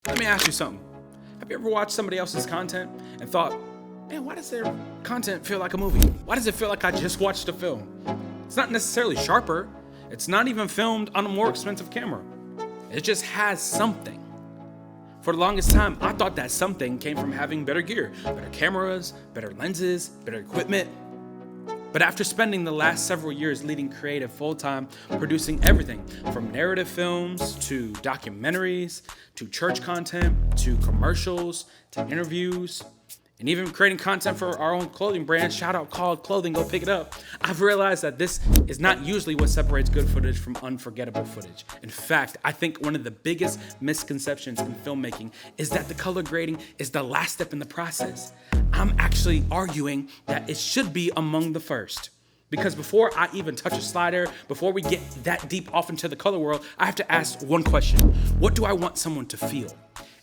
Let me ask you something. Have you ever watched somebody else's content and thought, man, why does their content feel like a movie? Why does it feel like I just watched a film? It's not necessarily sharper. It's not even filmed on a more expensive camera. It just has something. For the longest time, I thought that something came from having better gear, better cameras, better lenses, better equipment. But after spending the last several years leading creative full-time, producing everything from narrative films to documentaries, to church content, to commercials, to interviews, and even creating content for our own clothing brand, shout out Called Clothing, go pick it up. I've realized that this is not usually what separates good footage from unforgettable footage. In fact, I think one of the biggest misconceptions in filmmaking is that the color grading is the last step in the process. I'm actually arguing that it should be among the first. Because before I even touch a slider, before we get that deep off into the color world, I have to ask one question. What do I want someone to feel?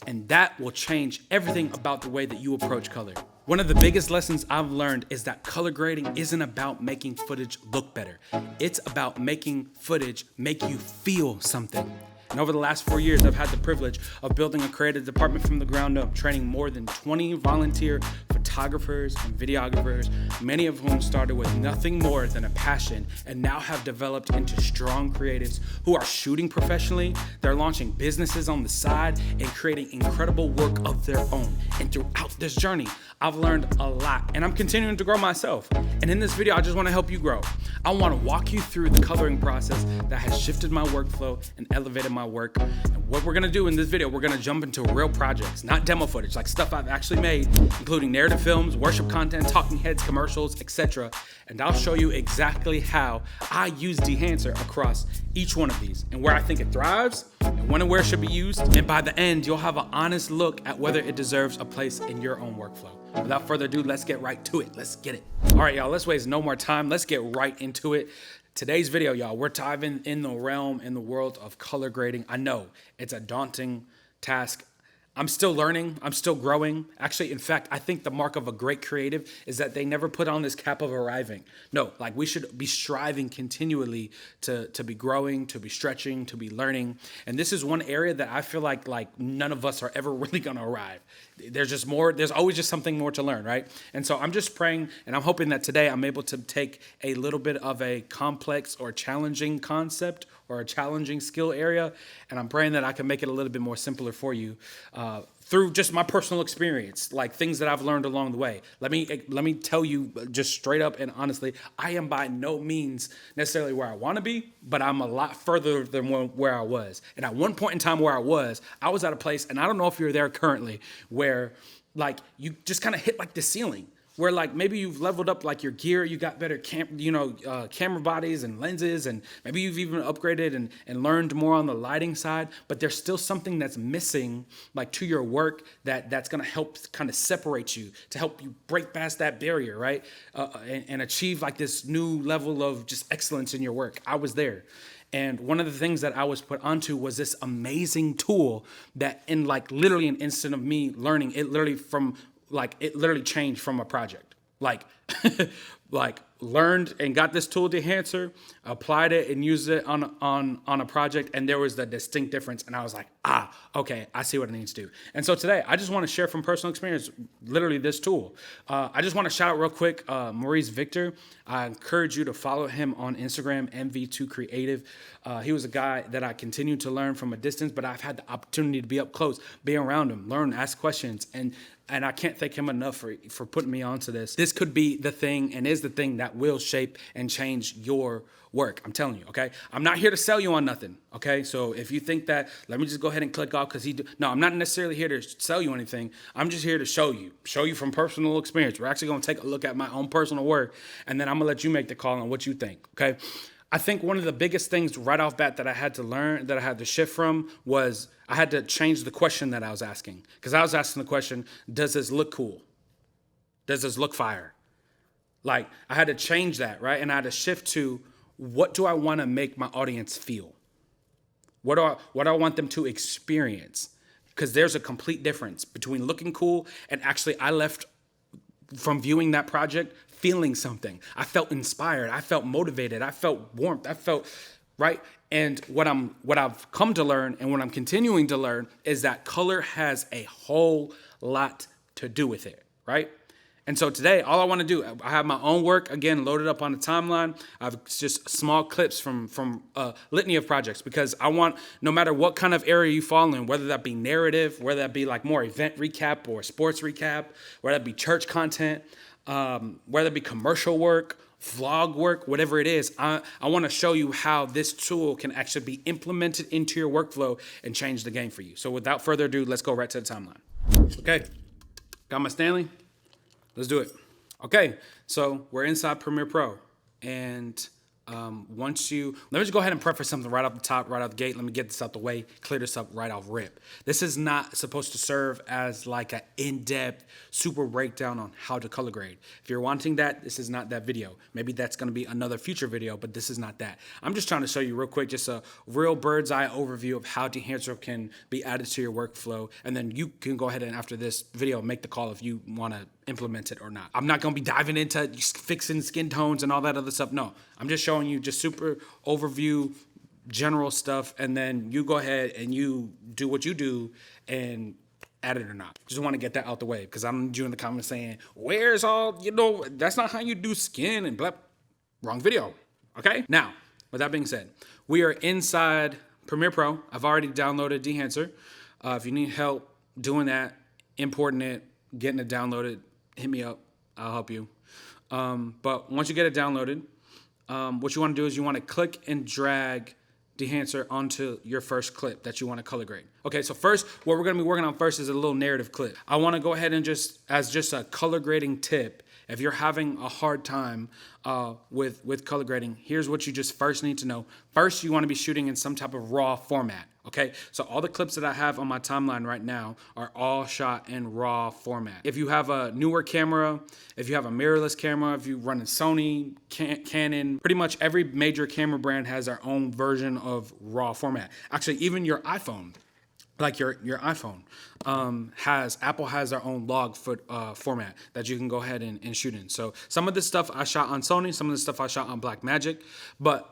And that will change everything about the way that you approach color. One of the biggest lessons I've learned is that color grading isn't about making footage look better. It's about making footage make you feel something. And over the last 4 years, I've had the privilege of building a creative department from the ground up, training more than 20 volunteer photographers and videographers, many of whom started with nothing more than a passion and now have developed into strong creatives who are shooting professionally, they're launching businesses on the side, and creating incredible work of their own. And throughout this journey, I've learned a lot, and I'm continuing to grow myself. And in this video, I just want to help you grow. I want to walk you through the coloring process that has shifted my workflow and elevated my work. And what we're going to do in this video, we're going to jump into real projects, not demo footage, like stuff I've actually made, including narrative films, worship content, talking heads, commercials, etc. And I'll show you exactly how I use Dehancer across each one of these and where I think it thrives and when and where it should be used. And by the end, you'll have an honest look at whether it deserves a place in your own workflow. Without further ado, let's get right to it. Let's get it. All right, y'all, let's waste no more time. Let's get right into it. Today's video, y'all, we're diving in the world of color grading. I know it's a daunting task. I'm still learning. I'm still growing. Actually, in fact, I think the mark of a great creative is that they never put on this cap of arriving. No, like we should be striving continually to be growing, to be stretching, to be learning. And this is one area that I feel like none of us are ever really going to arrive. There's just more. There's always just something more to learn, right? And so I'm just praying and I'm hoping that today I'm able to take a little bit of a complex or challenging concept or a challenging skill area, and I'm praying that I can make it a little bit more simpler for you through just my personal experience, like things that I've learned along the way. Let me tell you just straight up and honestly, I am by no means necessarily where I want to be, but I'm a lot further than where I was. And at one point in time where I was at a place, and I don't know if you're there currently, where like you just kind of hit like the ceiling. Where like maybe you've leveled up like your gear, you got better camera bodies and lenses, and maybe you've even upgraded and learned more on the lighting side, but there's still something that's missing like to your work that's gonna help kind of separate you, to help you break past that barrier, right? And achieve like this new level of just excellence in your work. I was there. And one of the things that I was put onto was this amazing tool that in like literally an instant of me learning, it literally changed from a project. Like learned and got this tool Dehancer, applied it and used it on a project, and there was the distinct difference. And I was like, okay, I see what I need to do. And so today, I just want to share from personal experience, literally this tool. I just want to shout out real quick, Maurice Victor. I encourage you to follow him on Instagram, MV2Creative. He was a guy that I continue to learn from a distance, but I've had the opportunity to be up close, be around him, learn, ask questions, and I can't thank him enough for putting me onto this. This could be the thing and is the thing that will shape and change your work. I'm telling you, okay? I'm not here to sell you on nothing, okay? So if you think that, let me just go ahead and click off because no, I'm not necessarily here to sell you anything. I'm just here to show you from personal experience. We're actually going to take a look at my own personal work, and then I'm going to let you make the call on what you think, okay? I think one of the biggest things right off bat that I had to learn, that I had to shift from, was I had to change the question that I was asking. Because I was asking the question, does this look cool? Does this look fire? Like, I had to change that, right? And I had to shift to, what do I want to make my audience feel? What do I want them to experience? Because there's a complete difference between looking cool and actually I left from viewing that project feeling something. I felt inspired. I felt motivated. I felt warmth. I felt, right? And what I've come to learn and what I'm continuing to learn is that color has a whole lot to do with it, right? And so today, all I want to do, I have my own work, again, loaded up on the timeline. I have just small clips from a litany of projects, because I want, no matter what kind of area you fall in, whether that be narrative, whether that be like more event recap or sports recap, whether that be church content, whether it be commercial work, vlog work, whatever it is, I want to show you how this tool can actually be implemented into your workflow and change the game for you. So without further ado, let's go right to the timeline. Okay, got my Stanley. Let's do it. Okay, so we're inside Premiere Pro, and let me just go ahead and preface something right off the top, right out the gate. Let me get this out the way, clear this up right off rip. This is not supposed to serve as like an in-depth, super breakdown on how to color grade. If you're wanting that, this is not that video. Maybe that's going to be another future video, but this is not that. I'm just trying to show you real quick, just a real bird's eye overview of how Dehancer can be added to your workflow, and then you can go ahead and, after this video, make the call if you want to implement it or not. I'm not going to be diving into fixing skin tones and all that other stuff. No, I'm just showing you just super overview, general stuff, and then you go ahead and you do what you do and add it or not. Just want to get that out the way, because I'm you in the comments saying, where's all, that's not how you do skin and blah. Wrong video. Okay? Now, with that being said, we are inside Premiere Pro. I've already downloaded Dehancer. If you need help doing that, importing it, getting it downloaded, hit me up. I'll help you. But once you get it downloaded, what you want to do is you want to click and drag Dehancer onto your first clip that you want to color grade. Okay, so first, what we're going to be working on first is a little narrative clip. I want to go ahead and just a color grading tip, if you're having a hard time with color grading, here's what you just first need to know. First, you want to be shooting in some type of RAW format. Okay, so all the clips that I have on my timeline right now are all shot in RAW format. If you have a newer camera, if you have a mirrorless camera, if you run a Sony, Canon, pretty much every major camera brand has their own version of RAW format. Actually, even your iPhone, like your iPhone, Apple has their own log format that you can go ahead and shoot in. So some of this stuff I shot on Sony, some of the stuff I shot on Blackmagic, but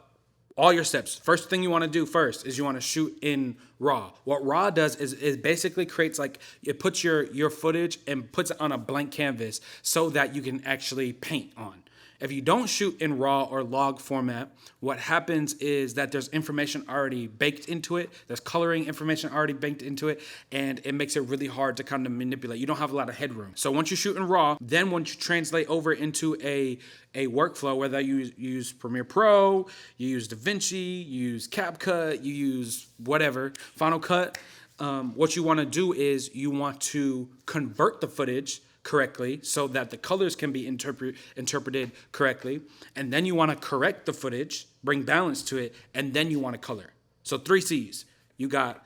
all your steps. First thing you want to do first is you want to shoot in RAW. What RAW does is it basically creates, like, it puts your footage and puts it on a blank canvas so that you can actually paint on. If you don't shoot in RAW or log format, what happens is that there's information already baked into it. There's coloring information already baked into it, and it makes it really hard to kind of manipulate. You don't have a lot of headroom. So once you shoot in RAW, then once you translate over into a workflow, whether you use Premiere Pro, you use DaVinci, you use CapCut, you use whatever, Final Cut, what you want to do is you want to convert the footage correctly so that the colors can be interpreted correctly, and then you want to correct the footage, bring balance to it, and then you want to color. So 3 C's. You got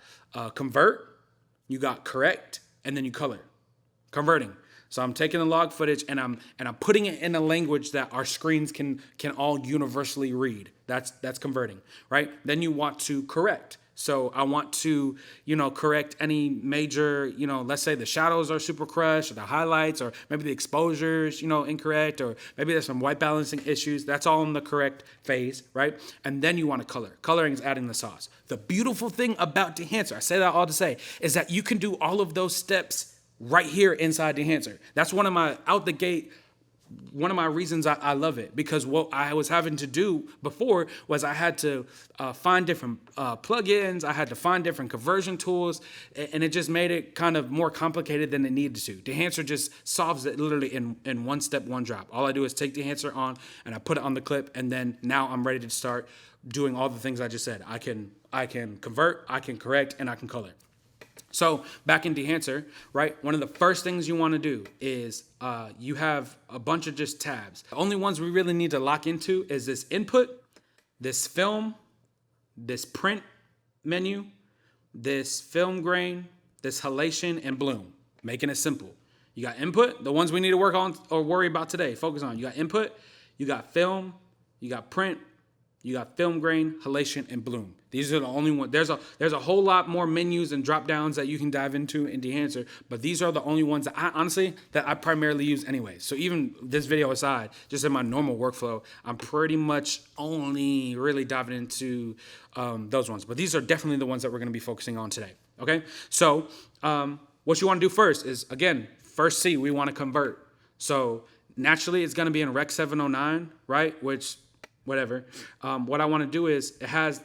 convert, you got correct, and then you color. Converting. So I'm taking the log footage and I'm putting it in a language that our screens can all universally read. That's converting, right? Then you want to correct. So I want to, correct any major, let's say the shadows are super crushed, or the highlights, or maybe the exposures, incorrect, or maybe there's some white balancing issues. That's all in the correct phase, right? And then you want to color. Coloring is adding the sauce. The beautiful thing about Dehancer, I say that all to say, is that you can do all of those steps right here inside Dehancer. That's one of my reasons I love it, because what I was having to do before was I had to find different plugins, I had to find different conversion tools, and it just made it kind of more complicated than it needed to. Dehancer just solves it literally in one step, one drop. All I do is take Dehancer on and I put it on the clip, and then now I'm ready to start doing all the things I just said. I can convert, I can correct, and I can color. So back in Dehancer, right, one of the first things you want to do is you have a bunch of just tabs. The only ones we really need to lock into is this input, this film, this print menu, this film grain, this halation, and bloom, making it simple. You got input, the ones we need to work on or worry about today, focus on. You got input, you got film, you got print, You got film grain, halation, and bloom. These are the only ones. There's a whole lot more menus and drop downs that you can dive into in Dehancer, but these are the only ones that I primarily use anyway. So even this video aside, just in my normal workflow, I'm pretty much only really diving into those ones. But these are definitely the ones that we're going to be focusing on today. Okay, so what you want to do first is, again, first C, we want to convert. So naturally, it's going to be in Rec 709, right? Which, whatever. What I want to do is, Dehancer has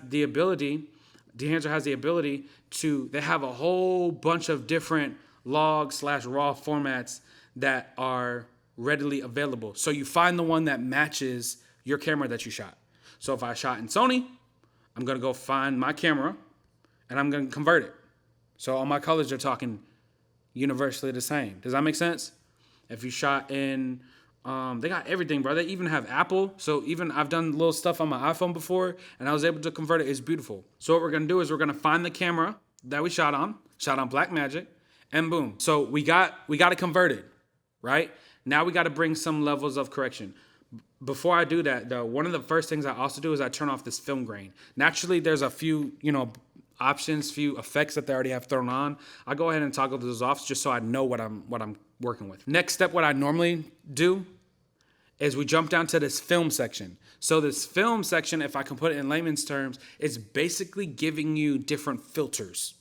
the ability to, they have a whole bunch of different log/raw formats that are readily available. So you find the one that matches your camera that you shot. So if I shot in Sony, I'm going to go find my camera and I'm going to convert it. So all my colors are talking universally the same. Does that make sense? If you shot in, they got everything, bro. They even have Apple. So even I've done little stuff on my iPhone before and I was able to convert it. It's beautiful. So what we're going to do is we're going to find the camera that we shot on Blackmagic, and boom. So we got it converted, right? Now we got to bring some levels of correction. Before I do that, though, one of the first things I also do is I turn off this film grain. Naturally, there's a few, options, few effects that they already have thrown on. I go ahead and toggle those off just so I know what I'm working with. Next step, what I normally do is we jump down to this film section. So this film section, if I can put it in layman's terms, is basically giving you different filters.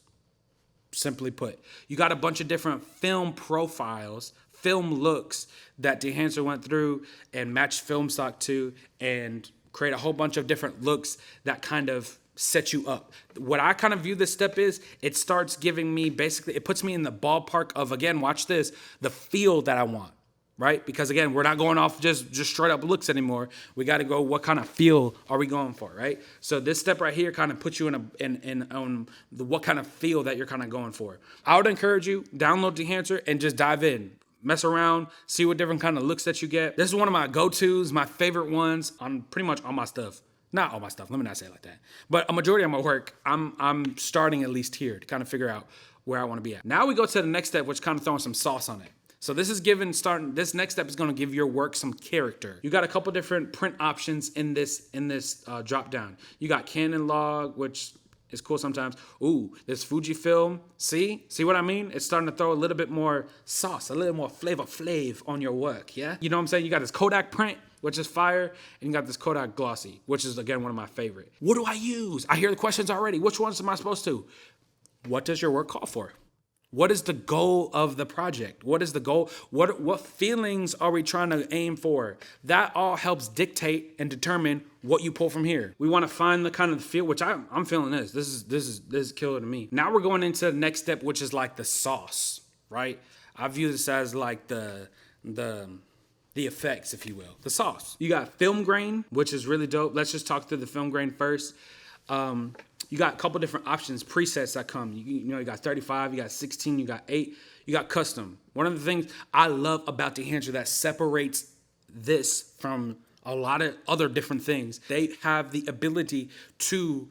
Simply put, you got a bunch of different film profiles, film looks that Dehancer went through and matched film stock to and create a whole bunch of different looks that kind of set you up. What I kind of view this step is, it starts giving me, basically, it puts me in the ballpark of, again, watch this, the feel that I want, right? Because again, we're not going off just straight up looks anymore. We got to go, what kind of feel are we going for, right? So this step right here kind of puts you in what kind of feel that you're kind of going for. I would encourage you, download Dehancer and just dive in. Mess around, see what different kind of looks that you get. This is one of my go-tos, my favorite ones on pretty much all my stuff. Not all my stuff, let me not say it like that. But a majority of my work, I'm starting at least here to kind of figure out where I want to be at. Now we go to the next step, which kind of throwing some sauce on it. So this next step is going to give your work some character. You got a couple different print options in this drop down. You got Canon log, which is cool sometimes. Ooh, this Fujifilm. See what I mean? It's starting to throw a little bit more sauce, a little more flavor on your work, yeah? You know what I'm saying? You got this Kodak print, which is fire, and you got this Kodak glossy, which is, again, one of my favorite. What do I use? I hear the questions already. Which ones am I supposed to? What does your work call for? What is the goal of the project? What is the goal? What feelings are we trying to aim for? That all helps dictate and determine what you pull from here. We want to find the kind of feel, which I'm feeling this. This is killer to me. Now we're going into the next step, which is like the sauce, right? I view this as like the effects, if you will, the sauce. You got film grain, which is really dope. Let's just talk through the film grain first. You got a couple different options, presets that come. You got 35, you got 16, you got 8, you got custom. One of the things I love about Dehancer that separates this from a lot of other different things, they have the ability to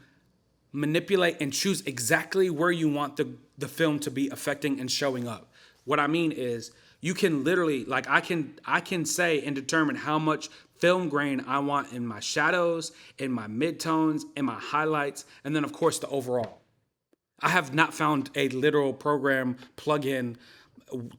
manipulate and choose exactly where you want the film to be affecting and showing up. What I mean is, you can literally, like, I can say and determine how much film grain I want in my shadows, in my midtones, in my highlights, and then of course the overall. I have not found a literal program, plugin,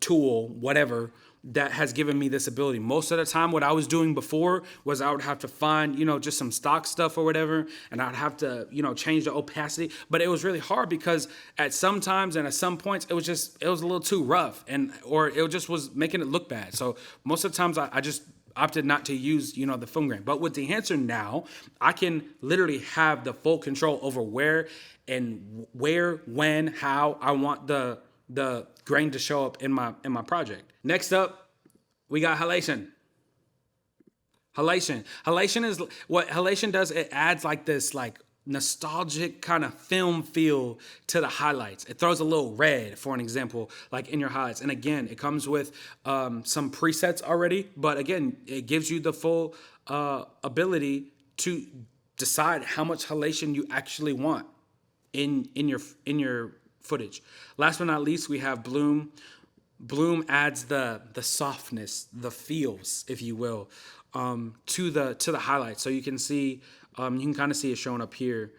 tool, whatever, that has given me this ability. Most of the time, what I was doing before was I would have to find, just some stock stuff or whatever, and I'd have to, change the opacity. But it was really hard because at some times and at some points, it was a little too rough, or it just was making it look bad. So most of the times I just opted not to use, the film grain. But with Dehancer now, I can literally have the full control over where, when, how I want the grain to show up in my project. Next up, we got halation. Halation is what halation does. It adds like this nostalgic kind of film feel to the highlights. It throws a little red, for an example, like in your highlights. And again, it comes with some presets already, but again, it gives you the full ability to decide how much halation you actually want in your footage. Last but not least, we have bloom. Bloom adds the softness, the feels, if you will, to the highlights. So you can see You can kind of see it showing up here.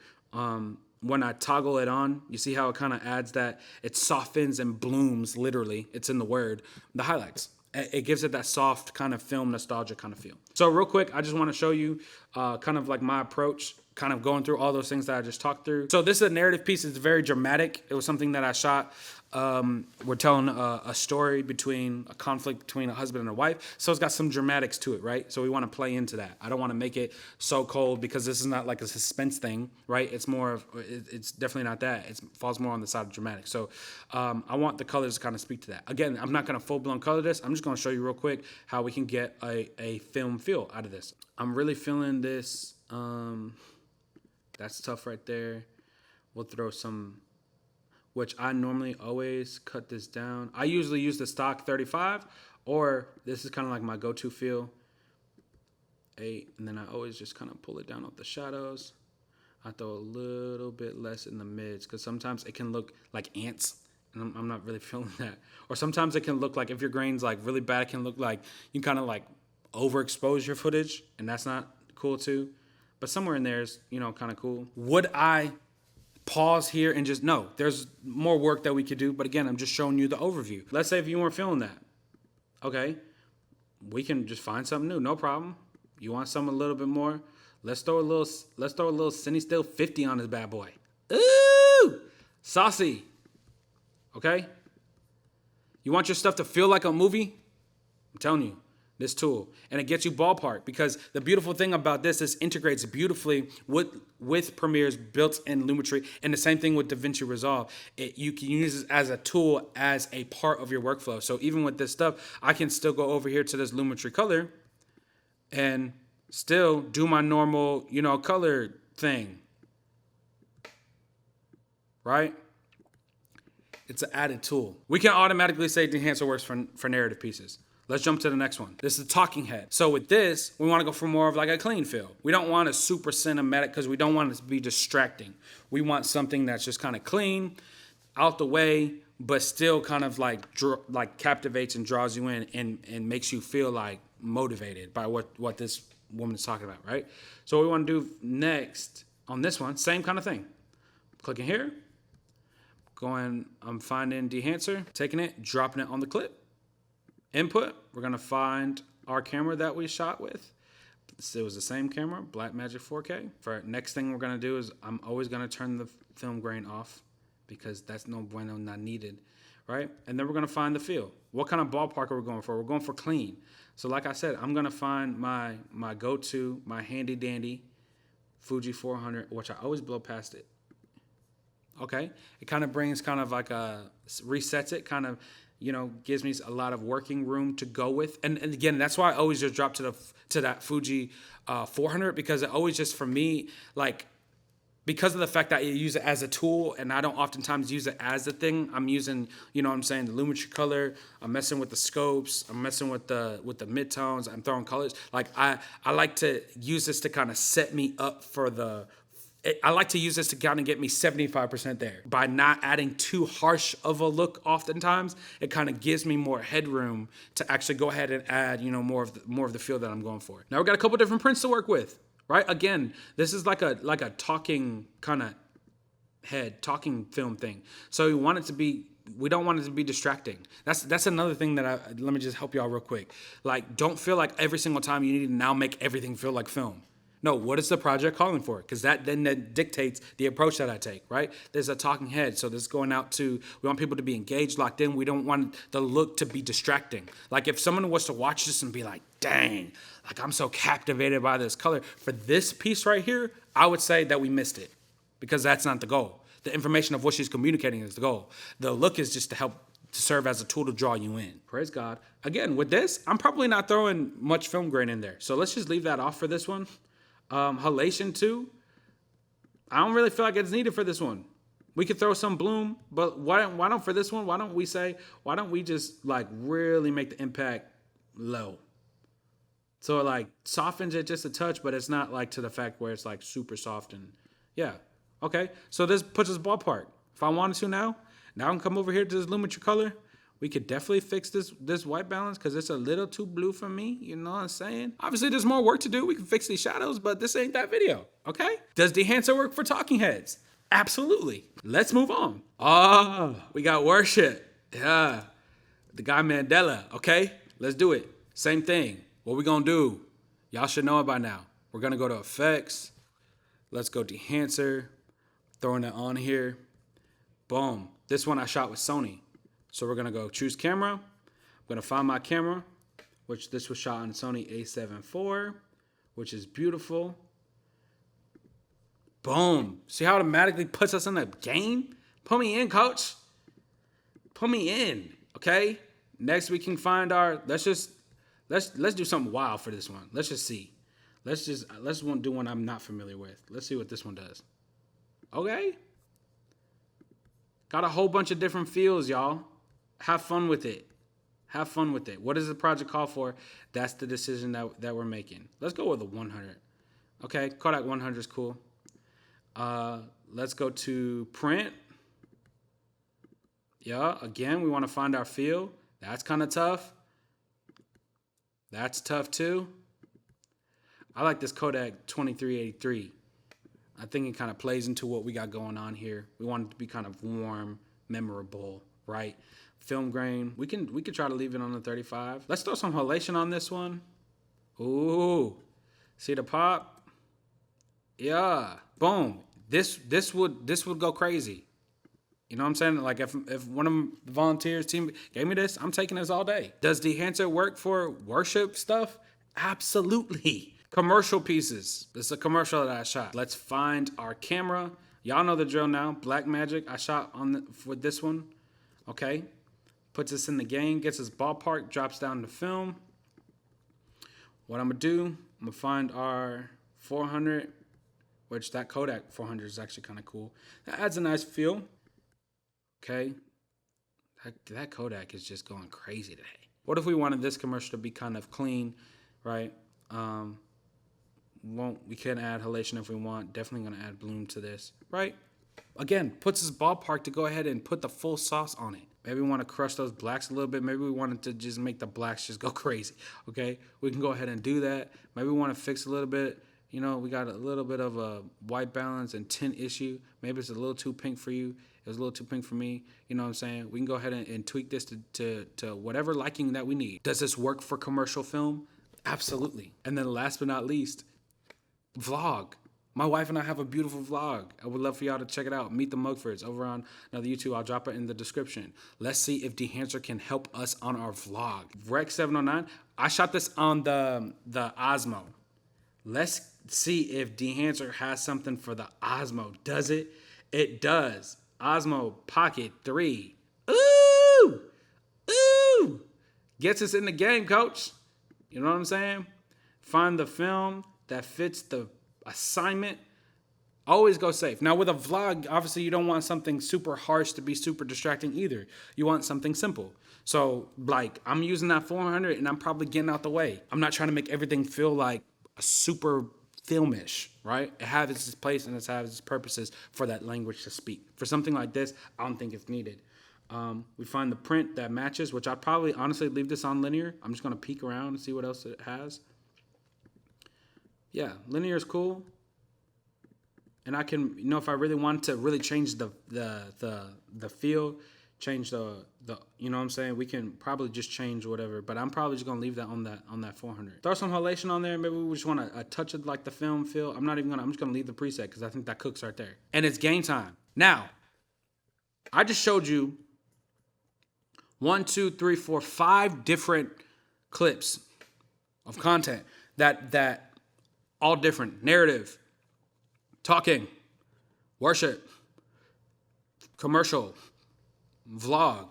When I toggle it on, you see how it kind of adds that, it softens and blooms, literally, it's in the word, the highlights. It gives it that soft kind of film nostalgia kind of feel. So real quick, I just want to show you kind of like my approach, kind of going through all those things that I just talked through. So this is a narrative piece. It's very dramatic. It was something that I shot. We're telling a story between a conflict between a husband and a wife. So it's got some dramatics to it, right? So we want to play into that. I don't want to make it so cold because this is not like a suspense thing, right? It's more of, it's definitely not that. It falls more on the side of dramatic. So I want the colors to kind of speak to that. Again, I'm not going to full blown color this. I'm just going to show you real quick how we can get a film feel out of this. I'm really feeling this. That's tough right there. We'll throw some, which I normally always cut this down. I usually use the stock 35, or this is kind of like my go-to feel, 8, and then I always just kind of pull it down off the shadows. I throw a little bit less in the mids, because sometimes it can look like ants, and I'm not really feeling that. Or sometimes it can look like, if your grain's like really bad, it can look like you kind of like overexpose your footage, and that's not cool too. But somewhere in there is, kind of cool. Would I pause here and just, no, there's more work that we could do. But again, I'm just showing you the overview. Let's say if you weren't feeling that. Okay, we can just find something new. No problem. You want something a little bit more? Let's throw a little Cine Still 50 on this bad boy. Ooh, saucy. Okay? You want your stuff to feel like a movie? I'm telling you. This tool, and it gets you ballpark, because the beautiful thing about this is integrates beautifully with Premiere's built-in Lumetri, and the same thing with DaVinci Resolve. You can use it as a tool, as a part of your workflow. So even with this stuff, I can still go over here to this Lumetri color and still do my normal, color thing, right? It's an added tool. We can automatically say Dehancer works for narrative pieces. Let's jump to the next one. This is the talking head. So with this, we want to go for more of like a clean feel. We don't want a super cinematic because we don't want it to be distracting. We want something that's just kind of clean, out the way, but still kind of like captivates and draws you in and makes you feel like motivated by what this woman is talking about, right? So what we want to do next on this one, same kind of thing. Clicking here, I'm finding Dehancer, taking it, dropping it on the clip. Input, we're going to find our camera that we shot with. It was the same camera, Blackmagic 4K. For next thing we're going to do is I'm always going to turn the film grain off, because that's no bueno, not needed, right? And then we're going to find the feel. What kind of ballpark are we going for? We're going for clean. So like I said, I'm going to find my go-to, my handy-dandy Fuji 400, which I always blow past it. Okay? It kind of brings kind of like resets it, kind of, gives me a lot of working room to go with. And again, that's why I always just drop to that Fuji 400, because it always just, for me, like, because of the fact that I use it as a tool and I don't oftentimes use it as a thing, I'm using, the Lumetri color, I'm messing with the scopes, I'm messing with the midtones, I'm throwing colors. Like, I like to use this to kind of set me up for I like to use this to kind of get me 75% there. By not adding too harsh of a look oftentimes, it kind of gives me more headroom to actually go ahead and add, more of the feel that I'm going for. Now we've got a couple different prints to work with, right? Again, this is like a talking kind of head, talking film thing. So we don't want it to be distracting. That's another thing that let me just help y'all real quick. Like, don't feel like every single time you need to now make everything feel like film. No, what is the project calling for? Because that dictates the approach that I take, right? There's a talking head, so this is going out to, we want people to be engaged, locked in. We don't want the look to be distracting. Like, if someone was to watch this and be like, dang, like, I'm so captivated by this color. For this piece right here, I would say that we missed it, because that's not the goal. The information of what she's communicating is the goal. The look is just to serve as a tool to draw you in. Praise God. Again, with this, I'm probably not throwing much film grain in there. So let's just leave that off for this one. Halation 2, I don't really feel like it's needed for this one. We could throw some bloom, but why don't for this one, why don't we just like really make the impact low? So it like softens it just a touch, but it's not like to the fact where it's like super soft and yeah. Okay, so this puts us ballpark. If I wanted to now I can come over here to this Lumetri color, We could definitely fix this white balance because it's a little too blue for me. You know what I'm saying? Obviously, there's more work to do. We can fix these shadows, but this ain't that video, okay? Does Dehancer work for talking heads? Absolutely. Let's move on. Oh, we got worship. Yeah. The guy Mandela, okay? Let's do it. Same thing. What we gonna do? Y'all should know it by now. We're gonna go to effects. Let's go Dehancer. Throwing it on here. Boom. This one I shot with Sony. So we're gonna go choose camera. I'm gonna find my camera, which this was shot on Sony A7 IV, which is beautiful. Boom. See how it automatically puts us in the game? Put me in, coach. Put me in. Okay. Next we can find our. Let's do something wild for this one. Let's just see. Let's do one I'm not familiar with. Let's see what this one does. Okay. Got a whole bunch of different feels, y'all. Have fun with it. Have fun with it. What does the project call for? That's the decision that we're making. Let's go with a 100. Okay, Kodak 100 is cool. Let's go to print. Yeah, again, we want to find our feel. That's kind of tough. That's tough too. I like this Kodak 2383. I think it kind of plays into what we got going on here. We want it to be kind of warm, memorable, right? Film grain. We could try to leave it on the 35. Let's throw some halation on this one. Ooh. See the pop? Yeah. Boom. This would go crazy. You know what I'm saying? Like if one of the volunteers team gave me this, I'm taking this all day. Does Dehancer work for worship stuff? Absolutely. Commercial pieces. This is a commercial that I shot. Let's find our camera. Y'all know the drill now. Blackmagic. I shot with this one. Okay. Puts us in the game. Gets us ballpark. Drops down to film. What I'm going to do, I'm going to find our 400, which that Kodak 400 is actually kind of cool. That adds a nice feel. Okay. That Kodak is just going crazy today. What if we wanted this commercial to be kind of clean, right? We can add halation if we want. Definitely going to add bloom to this, right? Again, puts us ballpark to go ahead and put the full sauce on it. Maybe we want to crush those blacks a little bit. Maybe we wanted to just make the blacks just go crazy, okay? We can go ahead and do that. Maybe we want to fix a little bit. You know, we got a little bit of a white balance and tint issue. Maybe it's a little too pink for you. It was a little too pink for me. You know what I'm saying? We can go ahead and tweak this to whatever liking that we need. Does this work for commercial film? Absolutely. And then last but not least, vlog. My wife and I have a beautiful vlog. I would love for y'all to check it out. Meet the Mugfords over on another YouTube. I'll drop it in the description. Let's see if Dehancer can help us on our vlog. Rec 709. I shot this on the Osmo. Let's see if Dehancer has something for the Osmo. Does it? It does. Osmo Pocket 3. Ooh! Ooh! Gets us in the game, coach. You know what I'm saying? Find the film that fits the assignment. Always go safe. Now with a vlog, obviously you don't want something super harsh to be super distracting either. You want something simple. So like I'm using that 400 and I'm probably getting out the way. I'm not trying to make everything feel like a super filmish, right? It has its place and it has its purposes for that language to speak. For something like this, I don't think it's needed. We find the print that matches, which I'd probably honestly leave this on linear. I'm just gonna peek around and see what else it has. Yeah, linear is cool. And I can, you know, if I really want to really change the feel, change the you know what I'm saying, we can probably just change whatever, but I'm probably just gonna leave that on that 400. Throw some halation on there. Maybe we just want a touch of like the film feel. I'm just gonna leave the preset because I think that cooks right there. And it's game time. Now, I just showed you 5 different clips of content that all different. Narrative, talking, worship, commercial, vlog,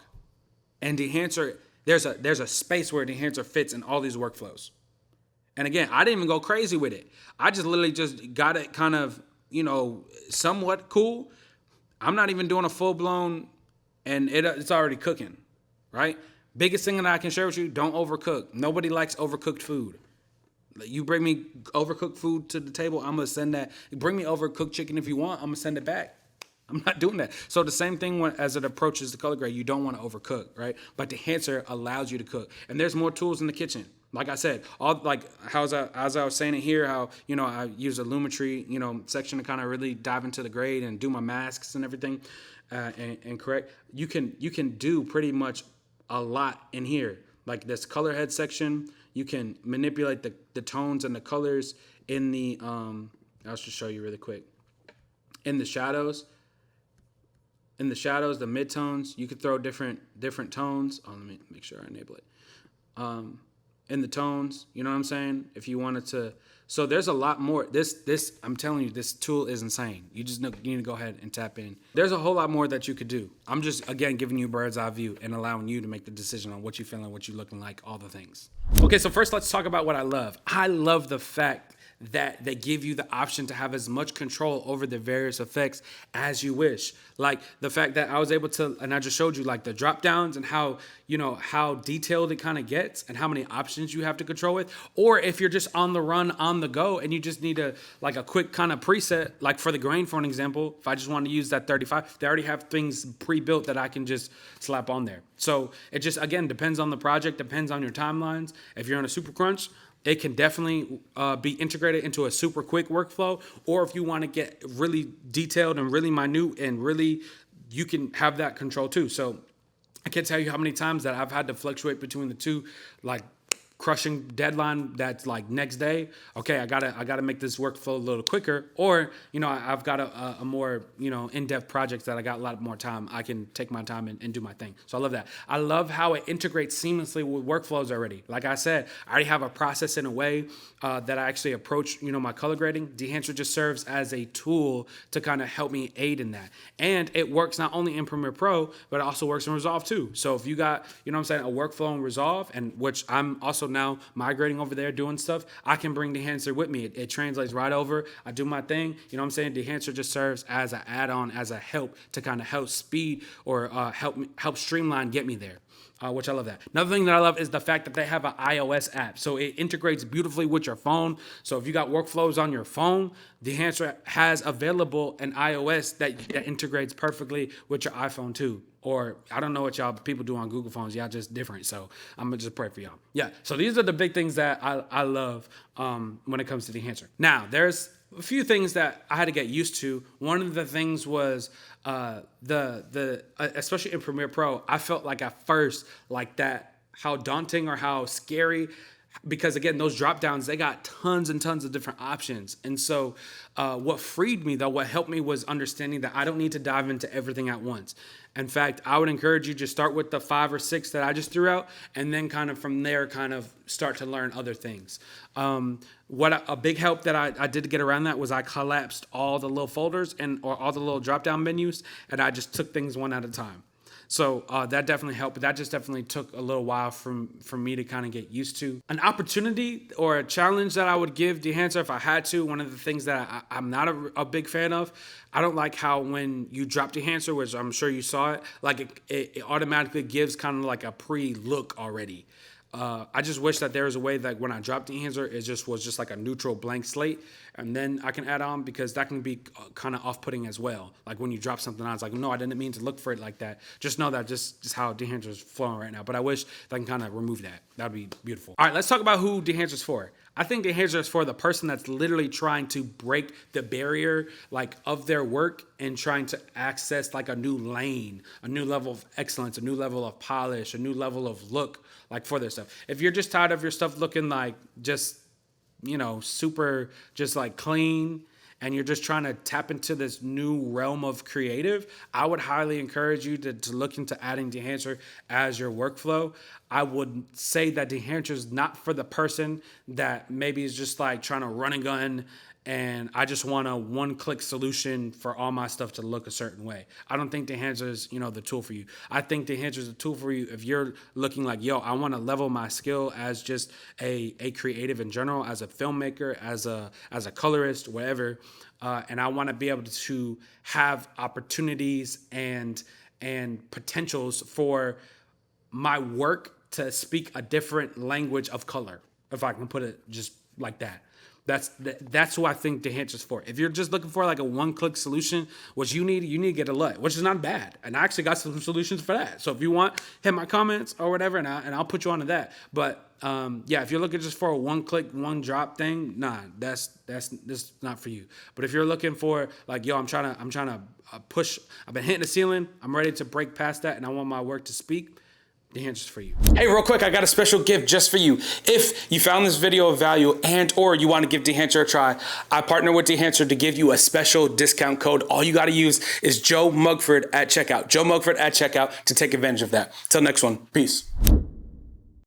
and Dehancer. There's a space where Dehancer fits in all these workflows. And again, I didn't even go crazy with it. I just literally just got it kind of, you know, somewhat cool. I'm not even doing a full-blown, and it's already cooking, right? Biggest thing that I can share with you, don't overcook. Nobody likes overcooked food. You bring me overcooked food to the table, I'm going to send that. Bring me overcooked chicken if you want, I'm going to send it back. I'm not doing that. So the same thing as it approaches the color grade, you don't want to overcook, right? But Dehancer allows you to cook. And there's more tools in the kitchen. Like I said, all like as I was saying it here, how I use a Lumetri section to kind of really dive into the grade and do my masks and everything, and correct. You can do pretty much a lot in here. Like this color head section, you can manipulate the tones and the colors in the I'll just show you really quick. In the shadows, the midtones, you could throw different tones. Oh, let me make sure I enable it. In the tones, you know what I'm saying? If you wanted to, so there's a lot more. This I'm telling you, this tool is insane. You just need to go ahead and tap in. There's a whole lot more that you could do. I'm just again giving you a bird's eye view and allowing you to make the decision on what you're feeling, what you're looking like, all the things. Okay, so first let's talk about what I love. I love the fact that they give you the option to have as much control over the various effects as you wish. Like the fact that I was able to, and I just showed you like the drop downs and how detailed it kind of gets and how many options you have to control with. Or if you're just on the run, on the go, and you just need a quick kind of preset, like for the grain, for an example, if I just want to use that 35, they already have things pre-built that I can just slap on there. So it just, again, depends on the project, depends on your timelines. If you're on a super crunch, it can definitely be integrated into a super quick workflow. Or if you want to get really detailed and really minute and really, you can have that control too. So I can't tell you how many times that I've had to fluctuate between the two, like crushing deadline that's like next day. Okay, I gotta make this workflow a little quicker, or I've got a more in-depth project that I got a lot more time. I can take my time and do my thing. So I love that. I love how it integrates seamlessly with workflows already. Like I said, I already have a process in a way that I actually approach my color grading. Dehancer just serves as a tool to kind of help me aid in that, and it works not only in Premiere Pro but it also works in Resolve too. So if you got a workflow in Resolve, and which I'm also now migrating over there doing stuff, I can bring Dehancer with me. It translates right over. I do my thing. Dehancer just serves as an add-on, as a help to kind of help speed or help streamline, get me there. Which I love that. Another thing that I love is the fact that they have an iOS app. So it integrates beautifully with your phone. So if you got workflows on your phone, Dehancer has available an iOS that integrates perfectly with your iPhone too. Or I don't know what y'all people do on Google phones. Y'all just different. So I'm going to just pray for y'all. Yeah. So these are the big things that I love when it comes to Dehancer. Now, there's a few things that I had to get used to. One of the things was especially in Premiere Pro, I felt like at first like that, how daunting or how scary, because again, those drop downs, they got tons and tons of different options. And so what freed me though, what helped me was understanding that I don't need to dive into everything at once. In fact, I would encourage you to start with the 5 or 6 that I just threw out, and then kind of from there, kind of start to learn other things. A big help that I did to get around that was I collapsed all the little folders or all the little drop-down menus, and I just took things one at a time. So that definitely helped, but that just definitely took a little while for me to kind of get used to. An opportunity or a challenge that I would give Dehancer if I had to, one of the things that I'm not a big fan of, I don't like how when you drop Dehancer, which I'm sure you saw it, like it automatically gives kind of like a pre-look already. I just wish that there was a way that when I drop Dehancer, it was just like a neutral blank slate, and then I can add on, because that can be kind of off-putting as well. Like when you drop something on, it's like, no, I didn't mean to look for it like that. Just know that just how Dehancer is flowing right now. But I wish that I can kind of remove that. That'd be beautiful. All right, let's talk about who Dehancer's for. I think Dehancer is for the person that's literally trying to break the barrier of their work and trying to access like a new lane, a new level of excellence, a new level of polish, a new level of look for their stuff. If you're just tired of your stuff looking like just, super just clean, and you're just trying to tap into this new realm of creative, I would highly encourage you to look into adding Dehancer as your workflow. I would say that Dehancer is not for the person that maybe is just trying to run and gun and I just want a one-click solution for all my stuff to look a certain way. I don't think Dehancer is, the tool for you. I think Dehancer is a tool for you if you're looking like, I want to level my skill as just a creative in general, as a filmmaker, as a colorist, whatever, and I want to be able to have opportunities and potentials for my work to speak a different language of color, if I can put it just like that. That's who I think Dehancer's for. If you're just looking for like a one-click solution, what you need to get a LUT, which is not bad. And I actually got some solutions for that. So if you want, hit my comments or whatever, and I'll put you onto that. But yeah, if you're looking just for a one-click, one-drop thing, nah, this is not for you. But if you're looking for like, yo, I'm trying to push. I've been hitting the ceiling. I'm ready to break past that, and I want my work to speak. Dehancer's for you. Hey, real quick, I got a special gift just for you. If you found this video of value and or you want to give Dehancer a try, I partner with Dehancer to give you a special discount code. All you got to use is Joe Mugford at checkout. Joe Mugford at checkout to take advantage of that. Till next one. Peace.